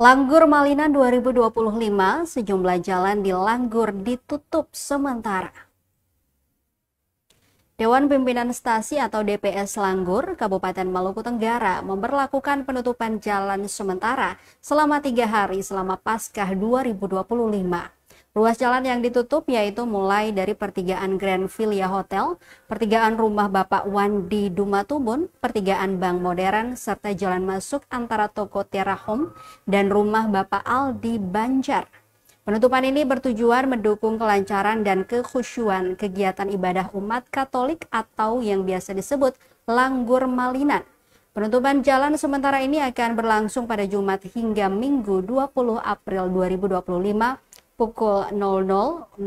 Langgur Malinan 2025, sejumlah jalan di Langgur ditutup sementara. Dewan Pimpinan Stasi atau DPS Langgur, Kabupaten Maluku Tenggara memberlakukan penutupan jalan sementara selama 3 hari selama Paskah 2025. Ruas jalan yang ditutup yaitu mulai dari pertigaan Grand Filia Hotel, pertigaan rumah Bapak Wandi Dumatubun, pertigaan Bank Modern, serta jalan masuk antara toko Terra Home dan rumah Bapak Aldi Banjar. Penutupan ini bertujuan mendukung kelancaran dan kekhusyuan kegiatan ibadah umat Katolik atau yang biasa disebut Langgur Malinan. Penutupan jalan sementara ini akan berlangsung pada Jumat hingga Minggu 20 April 2025 pukul 00.00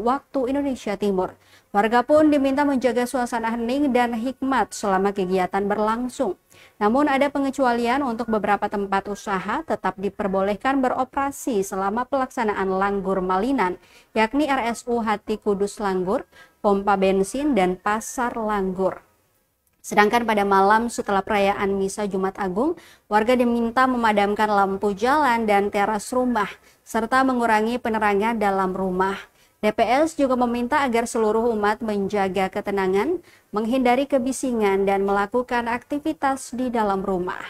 waktu Indonesia Timur. Warga pun diminta menjaga suasana hening dan hikmat selama kegiatan berlangsung. Namun ada pengecualian untuk beberapa tempat usaha tetap diperbolehkan beroperasi selama pelaksanaan Langgur Malinan, yakni RSU Hati Kudus Langgur, pompa bensin, dan pasar Langgur. Sedangkan pada malam setelah perayaan Misa Jumat Agung, warga diminta memadamkan lampu jalan dan teras rumah, serta mengurangi penerangan dalam rumah. DPS juga meminta agar seluruh umat menjaga ketenangan, menghindari kebisingan, dan melakukan aktivitas di dalam rumah.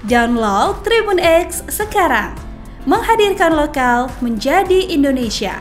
Download Tribun X sekarang, menghadirkan lokal menjadi Indonesia.